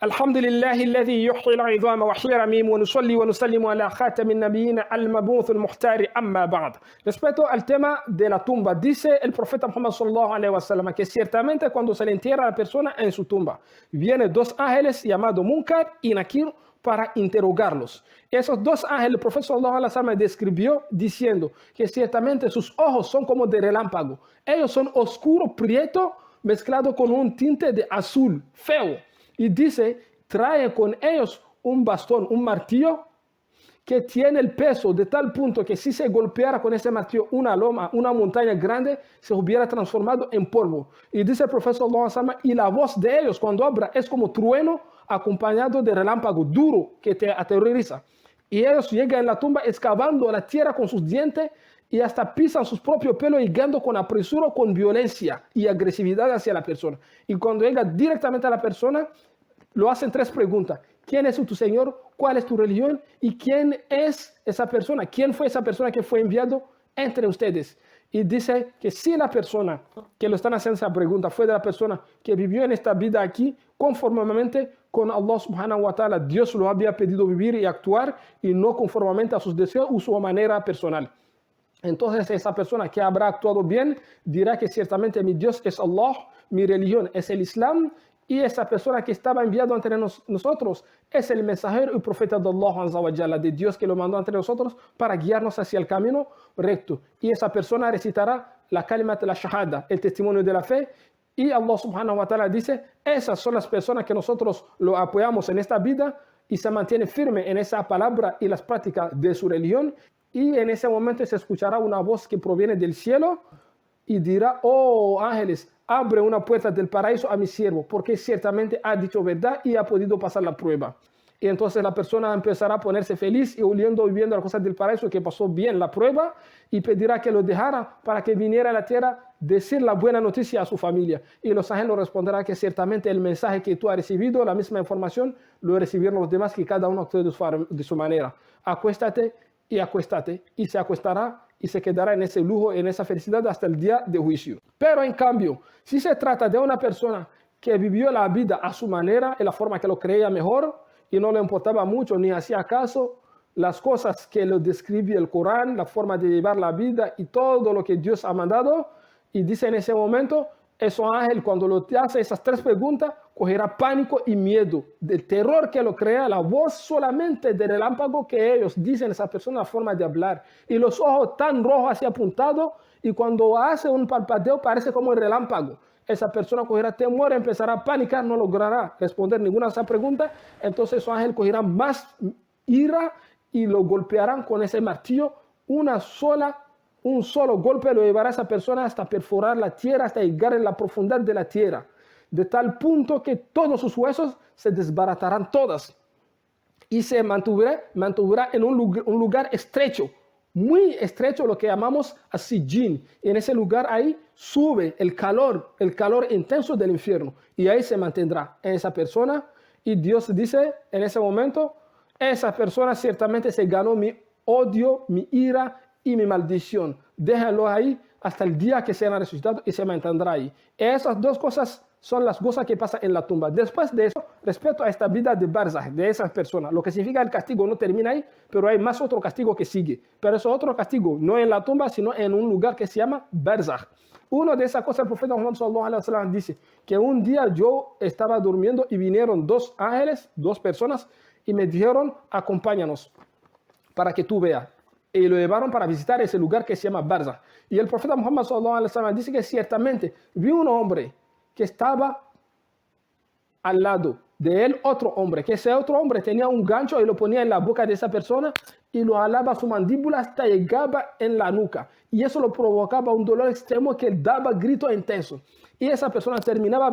الحمد لله الذي يحيي العظام ويحيي الرميم ونصلي ونسلم على خاتم النبيين المبعوث المختار أما بعد. Respecto al tema de la tumba, dice el profeta Muhammad sallallahu alaihi wasallam que ciertamente cuando se le entierra a la persona en su tumba, vienen dos ángeles llamados Munkar y Nakir para interrogarlos. Esos dos ángeles, el profeta sallallahu alaihi wasallam describió diciendo que ciertamente sus ojos son como de relámpago. Ellos son oscuros, prieto, mezclado con un tinte de azul, feo. Y dice, trae con ellos un bastón, un martillo, que tiene el peso de tal punto que si se golpeara con ese martillo una loma, una montaña grande, se hubiera transformado en polvo. Y dice el profesor Allah, y la voz de ellos cuando habla es como trueno acompañado de relámpago duro que te aterroriza. Y ellos llegan a la tumba excavando la tierra con sus dientes y hasta pisan sus propios pelos, llegando con apresura, con violencia y agresividad hacia la persona. Y cuando llega directamente a la persona, lo hacen tres preguntas. ¿Quién es tu Señor? ¿Cuál es tu religión? ¿Y quién es esa persona? ¿Quién fue esa persona que fue enviado entre ustedes? Y dice que si la persona que lo están haciendo esa pregunta fue de la persona que vivió en esta vida aquí conformemente con Allah subhanahu wa ta'ala, Dios lo había pedido vivir y actuar y no conformemente a sus deseos o su manera personal. Entonces esa persona que habrá actuado bien dirá que ciertamente mi Dios es Allah, mi religión es el Islam, y esa persona que estaba enviado entre nosotros es el mensajero y profeta de Allah Azza wa Jalla, de Dios que lo mandó entre nosotros para guiarnos hacia el camino recto. Y esa persona recitará la kalimat la shahada, el testimonio de la fe. Y Allah subhanahu wa ta'ala dice, esas son las personas que nosotros lo apoyamos en esta vida y se mantiene firme en esa palabra y las prácticas de su religión. Y en ese momento se escuchará una voz que proviene del cielo y dirá, oh ángeles, abre una puerta del paraíso a mi siervo, porque ciertamente ha dicho verdad y ha podido pasar la prueba. Y entonces la persona empezará a ponerse feliz y oliendo y viendo las cosas del paraíso que pasó bien la prueba y pedirá que lo dejara para que viniera a la tierra decir la buena noticia a su familia. Y los ángeles responderán que ciertamente el mensaje que tú has recibido, la misma información, lo recibieron los demás, que cada uno actúe de su manera. Acuéstate y se acostará y se quedará en ese lujo, en esa felicidad hasta el día de juicio. Pero en cambio, si se trata de una persona que vivió la vida a su manera, en la forma que lo creía mejor y no le importaba mucho ni hacía caso las cosas que lo describe el Corán, la forma de llevar la vida y todo lo que Dios ha mandado, y dice en ese momento, ese ángel cuando lo hace esas tres preguntas, cogerá pánico y miedo, del terror que lo crea, la voz solamente del relámpago que ellos dicen a esa persona, la forma de hablar, y los ojos tan rojos así apuntados, y cuando hace un parpadeo parece como el relámpago. Esa persona cogerá temor, empezará a panicar, no logrará responder ninguna de esas preguntas, entonces su ángel cogerá más ira y lo golpearán con ese martillo, un solo golpe lo llevará a esa persona hasta perforar la tierra, hasta llegar en la profundidad de la tierra, de tal punto que todos sus huesos se desbaratarán todas y se mantendrá en un lugar estrecho, muy estrecho, lo que llamamos Asijin. Y en ese lugar ahí sube el calor intenso del infierno, y ahí se mantendrá en esa persona. Y Dios dice en ese momento, esa persona ciertamente se ganó mi odio, mi ira y mi maldición. Déjalo ahí hasta el día que sea resucitado y se mantendrá ahí. Esas dos cosas son las cosas que pasan en la tumba. Después de eso, respecto a esta vida de barzaj, de esas personas, lo que significa el castigo no termina ahí, pero hay más otro castigo que sigue. Pero ese otro castigo no en la tumba, sino en un lugar que se llama barzaj. Una de esas cosas, el profeta Muhammad sallallahu alaihi wasallam dice que un día yo estaba durmiendo y vinieron dos ángeles, dos personas, y me dijeron, acompáñanos para que tú veas. Y lo llevaron para visitar ese lugar que se llama barzaj. Y el profeta Muhammad sallallahu alaihi wasallam dice que ciertamente vio un hombre que estaba al lado de él, otro hombre, que ese otro hombre tenía un gancho y lo ponía en la boca de esa persona y lo jalaba su mandíbula hasta llegaba en la nuca, y eso lo provocaba un dolor extremo que daba gritos intensos, y esa persona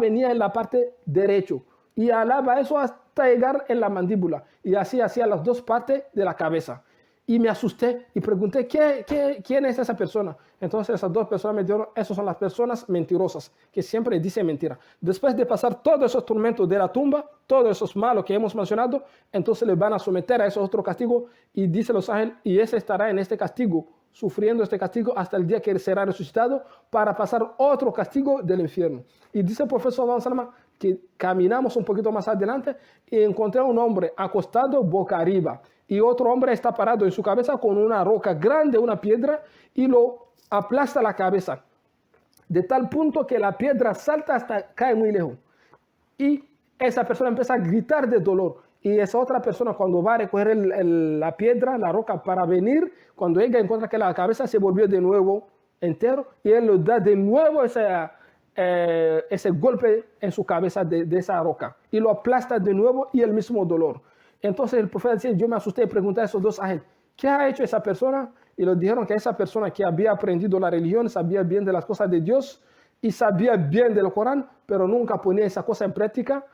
venía en la parte derecha y jalaba eso hasta llegar en la mandíbula, y así hacía las dos partes de la cabeza. Y me asusté y pregunté, ¿quién es esa persona? Entonces esas dos personas me dijeron, esas son las personas mentirosas, que siempre dicen mentira. Después de pasar todos esos tormentos de la tumba, todos esos malos que hemos mencionado, entonces le van a someter a esos otros castigos, y dice los ángeles, y ese estará en este castigo, sufriendo este castigo hasta el día que será resucitado para pasar otro castigo del infierno. Y dice el profeta sallallahu alaihi wasallam que caminamos un poquito más adelante y encontré un hombre acostado boca arriba y otro hombre está parado en su cabeza con una roca grande, una piedra, y lo aplasta la cabeza, de tal punto que la piedra salta hasta cae muy lejos. Y esa persona empieza a gritar de dolor. Y esa otra persona, cuando va a recoger la piedra, la roca, para venir, cuando ella encuentra que la cabeza se volvió de nuevo entero, y él le da de nuevo ese golpe en su cabeza de esa roca, y lo aplasta de nuevo, y el mismo dolor. Entonces el profeta dice, yo me asusté y pregunté a esos dos agentes, ¿qué ha hecho esa persona? Y le dijeron que esa persona que había aprendido la religión, sabía bien de las cosas de Dios, y sabía bien del Corán, pero nunca ponía esa cosa en práctica,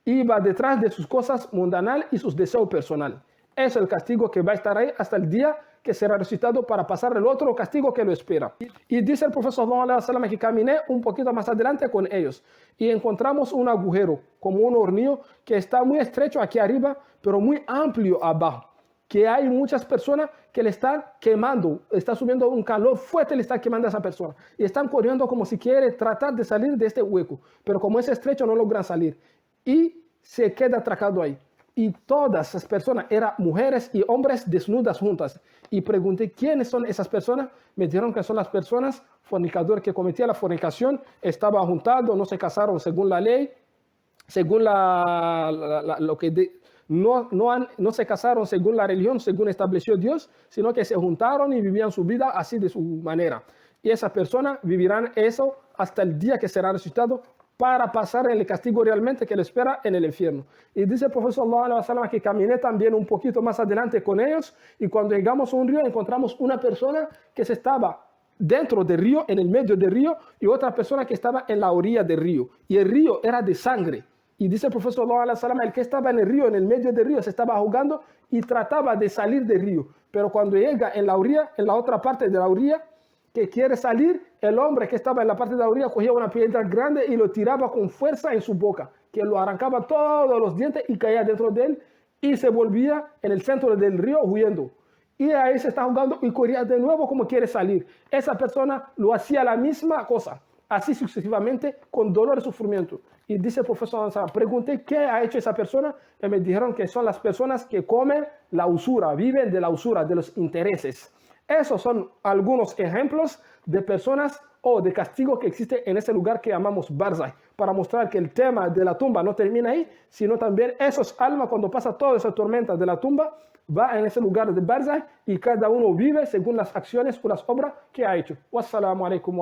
iba detrás de sus cosas mundanales y sus deseos personales. Es el castigo que va a estar ahí hasta el día que será resucitado para pasar el otro castigo que lo espera. Y dice el profesor sallallahu alaihi wasallam que caminé un poquito más adelante con ellos y encontramos un agujero, como un hornillo que está muy estrecho aquí arriba, pero muy amplio abajo, que hay muchas personas que le están quemando, está subiendo un calor fuerte, le está quemando a esa persona, y están corriendo como si quiere tratar de salir de este hueco, pero como es estrecho no logran salir, y se queda atracado ahí. Y todas esas personas eran mujeres y hombres desnudas juntas. Y pregunté, ¿quiénes son esas personas? Me dijeron que son las personas fornicadores que cometían la fornicación, estaban juntados, no se casaron según la ley, según lo que no se casaron según la religión, según estableció Dios, sino que se juntaron y vivían su vida así de su manera. Y esas personas vivirán eso hasta el día que será resucitado, para pasar el castigo realmente que le espera en el infierno. Y dice el profesor sallallahu alaihi wasallam que caminé también un poquito más adelante con ellos, y cuando llegamos a un río encontramos una persona que se estaba dentro del río, en el medio del río, y otra persona que estaba en la orilla del río, y el río era de sangre. Y dice el profesor sallallahu alaihi wasallam, el que estaba en el río, en el medio del río, se estaba ahogando y trataba de salir del río, pero cuando llega en la orilla, en la otra parte de la orilla, que quiere salir, el hombre que estaba en la parte de la orilla cogía una piedra grande y lo tiraba con fuerza en su boca, que lo arrancaba todos los dientes y caía dentro de él, y se volvía en el centro del río huyendo. Y ahí se está jugando y corría de nuevo como quiere salir. Esa persona lo hacía la misma cosa, así sucesivamente, con dolor y sufrimiento. Y dice el profesor Ansar, pregunté qué ha hecho esa persona, y me dijeron que son las personas que comen la usura, viven de la usura, de los intereses. Esos son algunos ejemplos de personas o de castigo que existe en ese lugar que llamamos Barzakh, para mostrar que el tema de la tumba no termina ahí, sino también esos almas, cuando pasa toda esa tormenta de la tumba, va en ese lugar de Barzakh y cada uno vive según las acciones o las obras que ha hecho. Wassalamu alaikum.